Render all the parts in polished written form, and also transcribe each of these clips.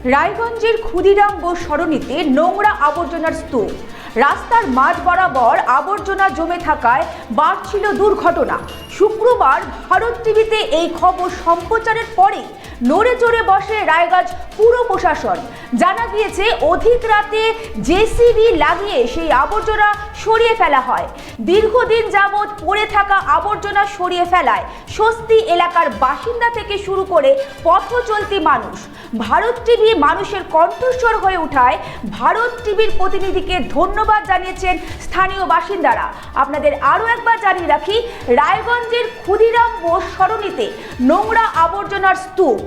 রায়গঞ্জের ক্ষুদিরাম বোস সরণিতে নোংরা আবর্জনার স্তূপ, রাস্তার মাঝ বরাবর আবর্জনা জমে থাকায় বাড়ছিল দুর্ঘটনা। শুক্রবার ভারত টিভিতে এই খবর সম্প্রচারের পরেই নড়ে চড়ে বসে রায়গঞ্জ পুর প্রশাসন। জানা গিয়েছে অধিক রাতে জেসিবি লাগিয়ে সেই আবর্জনা সরিয়ে ফেলা হয়। দীর্ঘদিন যাবৎ পড়ে থাকা আবর্জনা সরিয়ে ফেলায় স্বস্তি এলাকার বাসিন্দা থেকে শুরু করে পথ চলতি মানুষ। ভারত টিভি মানুষের কণ্ঠস্বর হয়ে ওঠায় ভারত টিভির প্রতিনিধিকে ধন্যবাদ জানিয়েছেন স্থানীয় বাসিন্দারা। আপনাদের আরও একবার জানিয়ে রাখি, রায়গঞ্জের ক্ষুদিরাম বোস সরণিতে নোংরা আবর্জনার স্তূপ,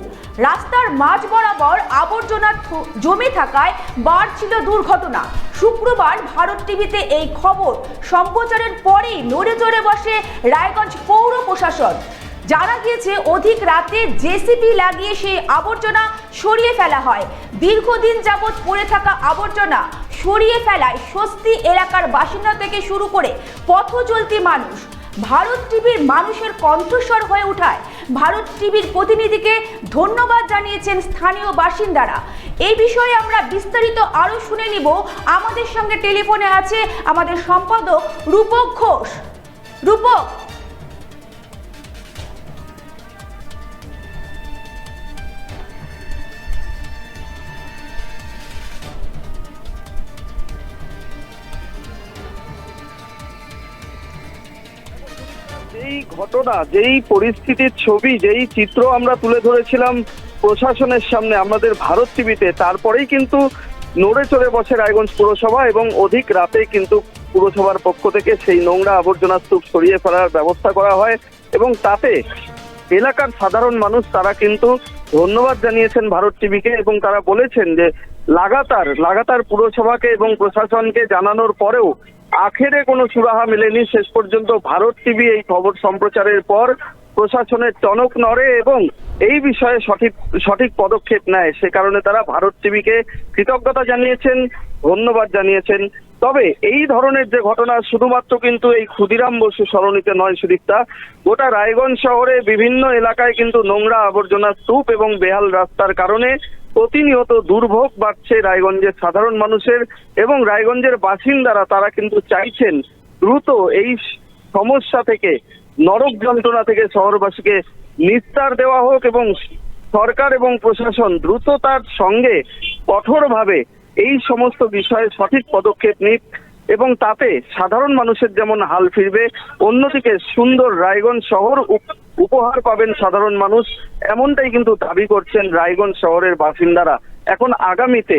রাস্তার মাঝ বরাবর আবর্জনা জমে থাকায় বাড়ছিল দুর্ঘটনা। শুক্রবার ভারত টিভিতে এই খবর সম্প্রচারের পরেই নড়ে চড়ে বসে রায়গঞ্জ পৌর প্রশাসন। জানা গিয়েছে অধিক রাতে জেসিবি লাগিয়ে সেই আবর্জনা সরিয়ে ফেলা হয়। দীর্ঘদিন যাবৎ পড়ে থাকা আবর্জনা সরিয়ে ফেলায় স্বস্তি এলাকার বাসিন্দা থেকে শুরু করে পথ চলতি মানুষ। ভারত টিভির মানুষের কণ্ঠস্বর হয়ে ওঠায় ভারত টিভির প্রতিনিধিকে ধন্যবাদ জানিয়েছেন স্থানীয় বাসিন্দারা। এই বিষয়ে আমরা বিস্তারিত আরও শুনে নিব। আমাদের সঙ্গে টেলিফোনে আছে আমাদের সম্পাদক রূপক ঘোষ। রূপক, যেই ঘটনা, যেই পরিস্থিতির ছবি, যেই চিত্র আমরা তুলে ধরেছিলাম প্রশাসনের সামনে আমাদের ভারত টিভিতে, তারপরেই কিন্তু নড়ে চড়ে বসে রায়গঞ্জ পুরসভা এবং অধিক রাতে কিন্তু পুরসভার পক্ষ থেকে সেই নোংরা আবর্জনা স্তূপ সরিয়ে ফেলার ব্যবস্থা করা হয় এবং তাতে এলাকার সাধারণ মানুষ তারা কিন্তু ধন্যবাদ জানিয়েছেন ভারত টিভিকে এবং তারা বলেছেন যে লাগাতার পুরসভাকে এবং প্রশাসনকে জানানোর পরেও আখেরে কোনো সুরাহা মেলেনি। শেষ পর্যন্ত ভারত টিভি এই খবর সম্প্রচারের পর প্রশাসনের টনক নড়ে এবং এই বিষয়ে সঠিক পদক্ষেপ নেয়। সে কারণে তারা ভারত টিভিকে কৃতজ্ঞতা জানিয়েছেন, ধন্যবাদ জানিয়েছেন। তবে এই ধরনের যে ঘটনা শুধুমাত্র কিন্তু এই ক্ষুদিরাম বসু সরণিতে নয় সুদীপ্তা, গোটা রায়গঞ্জ শহরে বিভিন্ন এলাকায় কিন্তু নোংরা আবর্জনা স্তূপ এবং বেহাল রাস্তার কারণে প্রতিনিয়ত দুর্ভোগ বাড়ছে রায়গঞ্জের সাধারণ মানুষের এবং রায়গঞ্জের বাসিন্দারা তারা কিন্তু চাইছেন দ্রুত এই সমস্যা থেকে, নরক যন্ত্রণা থেকে শহরবাসীকে নিস্তার দেওয়া হোক এবং সরকার এবং প্রশাসন দ্রুততার সঙ্গে কঠোরভাবে এই সমস্ত বিষয়ে সঠিক পদক্ষেপ নিক এবং তাতে সাধারণ মানুষের যেমন হাল ফিরবে, অন্যদিকে সুন্দর রায়গঞ্জ শহর উপহার পাবেন সাধারণ মানুষ, এমনটাই কিন্তু দাবি করছেন রায়গঞ্জ শহরের বাসিন্দারা। এখন আগামীতে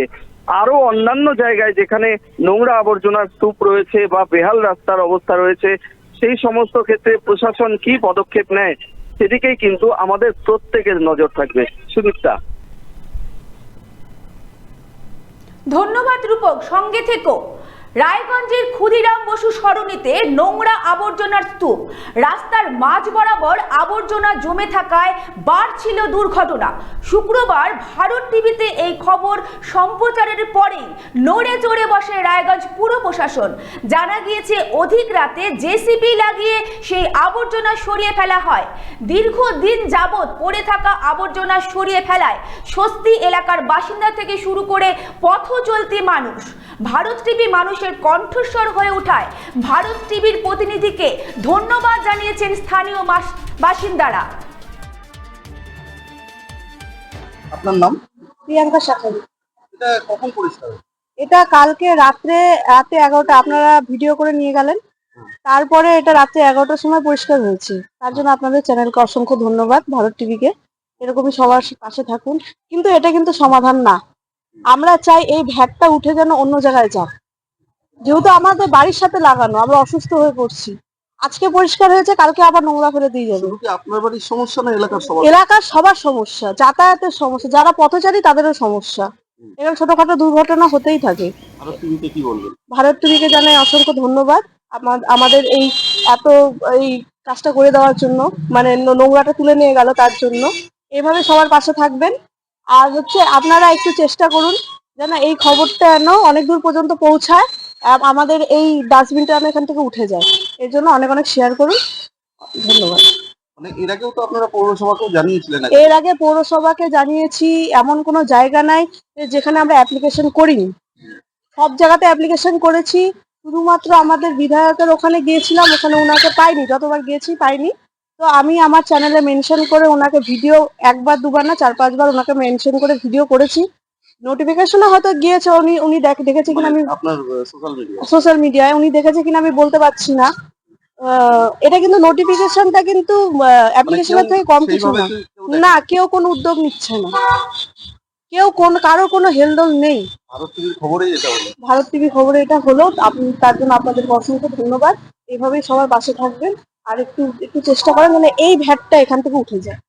আরো অন্যান্য জায়গায় যেখানে নোংরা আবর্জনার স্তূপ রয়েছে বা বেহাল রাস্তার অবস্থা রয়েছে, সেই সমস্ত ক্ষেত্রে প্রশাসন কি পদক্ষেপ নেয় সেদিকেই কিন্তু আমাদের প্রত্যেকের নজর থাকবে। সুদীপ্তা, ধন্যবাদ রূপক, সঙ্গে থেকো। রায়গঞ্জের ক্ষুদিরাম বসু সরণিতে নোংরা আবর্জনার স্তূপ, রাস্তার মাঝ বরাবর আবর্জনা জমে থাকায় বাড়ছিল দুর্ঘটনা। শুক্রবার ভারত টিভিতে এই খবর সম্প্রচারের পরেই নড়ে চড়ে বসে রায়গঞ্জ পুর প্রশাসন। জানা গিয়েছে অধিক রাতে জেসিবি লাগিয়ে সেই আবর্জনা সরিয়ে ফেলা হয়। দীর্ঘদিন যাবৎ পড়ে থাকা আবর্জনা সরিয়ে ফেলায় স্বস্তি এলাকার বাসিন্দা থেকে শুরু করে পথ চলতি মানুষ। ভারত টিভি মানুষের কণ্ঠস্বর হয়ে ওঠায় ভারত টিভির প্রতিনিধিকে ধন্যবাদ জানিয়েছেন স্থানীয় বাসিন্দারা। আপনার নাম? প্রিয়াঙ্কা শাখারি। এটা কখন পরিষ্কার? এটা কালকে রাতে 11টা আপনারা ভিডিও করে নিয়ে গেলেন, তারপরে এটা রাতে 11টার সময় পরিষ্কার হয়েছে। তার জন্য আপনাদের চ্যানেলকে অসংখ্য ধন্যবাদ, ভারত টিভিকে। এরকমই সবার পাশে থাকুন। কিন্তু এটা কিন্তু সমাধান না। আমরা চাই এই ভ্যাটটা উঠে যেন অন্য জায়গায় যাক। যেহেতু আমাদের বাড়ির সাথে লাগানো, আমরা অসুস্থ হয়ে পড়ছি। আজকে পরিষ্কার হয়েছে, কালকে আবার নোংরা ফেলে দিয়ে যাবে। শুধু কি আপনার বাড়ির সমস্যা না এলাকার সবার? এলাকার সবার সমস্যা, যাতায়াতের সমস্যা, যারা পথচারী তাদেরও সমস্যা। এরকম ছোটখাটো দুর্ঘটনা হতেই থাকে। ভারত টিভিকে কি বলবেন? ভারত টিভিকে জানাই অসংখ্য ধন্যবাদ আমাদের এই এই কাজটা করে দেওয়ার জন্য, মানে নোংরাটা তুলে নিয়ে গেল তার জন্য। এভাবে সবার পাশে থাকবেন। আর হচ্ছে আপনারা একটু চেষ্টা করুন যেন এই খবরটা যেন অনেক দূর পর্যন্ত পৌঁছায়, আমাদের এই ডাস্টবিনটা যেন এখান থেকে উঠে যায়। এর জন্য অনেক অনেক শেয়ার করুন। ধন্যবাদ। মানে এর আগেও তো আপনারা পৌরসভাকেও জানিয়েছিলেন আগে। এর আগে পৌরসভাকে জানিয়েছি, এমন কোনো জায়গা নাই যেখানে আমরা অ্যাপ্লিকেশন করিনি। সব জায়গাতে অ্যাপ্লিকেশন করেছি, শুধুমাত্র আমাদের বিধায়কের ওখানে গিয়েছিলাম, ওখানে ওনাকে পাইনি, যতবার গিয়েছি পাইনি। তো আমি আমার চ্যানেলে মেনশন করে ওনাকে ভিডিও, একবার দুবার না 4-5 বার ওনাকে মেনশন করে ভিডিও করেছি। নোটিফিকেশনে হয়তো গিয়েছে, উনি দেখেছে কিনা আমি আপনার সোশ্যাল মিডিয়ায় উনি দেখেছে কিনা আমি বলতে পারছি না। এটা কিন্তু নোটিফিকেশনটা কিন্তু অ্যাপ্লিকেশনের থেকে কম কিছু না। না, কেউ কোনো উদ্যোগ নিচ্ছে না, কারো কোনো হেলদোল নেই। ভারত টিভির খবরেই এটা হলো। ভারত টিভি খবরে এটা হলো, আপনি তার জন্য আপনাদের অসংখ্য ধন্যবাদ। এইভাবেই সবার পাশে থাকবেন, আর একটু একটু চেষ্টা করেন মানে এই ভ্যাটটা এখান থেকে উঠে যায়।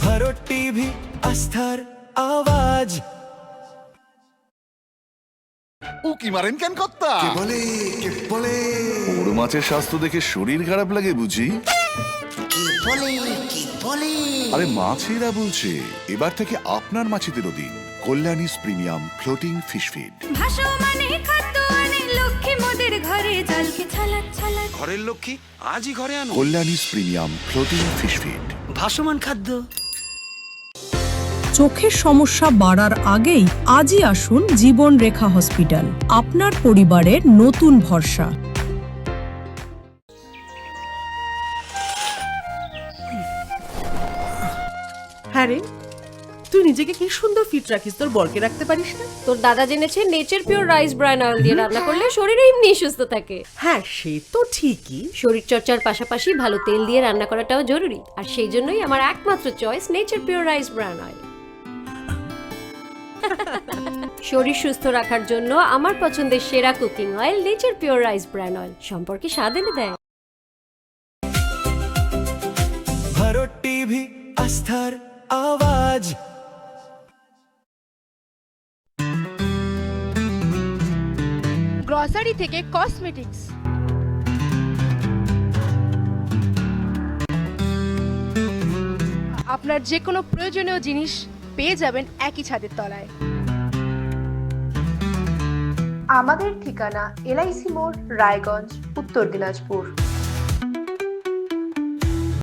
ভারত টিভি আস্থার আওয়াজ। উকি মারেন কেন কর্তা? কে বলে বড় মাছের স্বাস্থ্য দেখে শরীর খারাপ লাগে বুঝি? আরে মাছেরা বলছে, এবার থেকে আপনার মাছেদেরও দিন কল্যাণীস প্রিমিয়াম ফ্লোটিং ফিশ ফিড। ভাসমানে খাদ্য আনে লক্ষ্মী মোদের ঘরে জলকে ছালাক ছালাক। ঘরের লক্ষ্মী আজই ঘরে আনো কল্যাণীস প্রিমিয়াম ফ্লোটিং ফিশ ফিড। ভাসমান খাদ্য। চোখের সমস্যা বাড়ার আগেই আজই আসুন জীবন রেখা হসপিটাল, আপনার পরিবারের নতুন ভরসা। হ্যাঁ রে, তুই নিজেকে কি সুন্দর ফিট রাখিস, তোর বরকে রাখতে পারিস না? তোর দাদা জেনেছে nature pure rice bran oil দিয়ে রান্না করলে শরীর এমনি সুস্থ থাকে। হ্যাঁ, সে তো ঠিকই। শরীর চর্চার পাশাপাশি ভালো তেল দিয়ে রান্না করাটাও জরুরি, আর সেই জন্যই আমার একমাত্র choice nature pure rice bran oil. শরীর সুস্থ রাখার জন্য আমার পছন্দের সেরা cooking oil nature pure rice bran oil, সম্পর্কে স্বাদ এনে দেয়। ভারত টিভি আস্থার আওয়াজ। গ্রসারি থেকে কসমেটিক্স, আপনার যে কোনো প্রয়োজনীয় জিনিস পেয়ে যাবেন একই ছাদের তলায়। আমাদের ঠিকানা LIC মোড়, রায়গঞ্জ, উত্তর দিনাজপুর।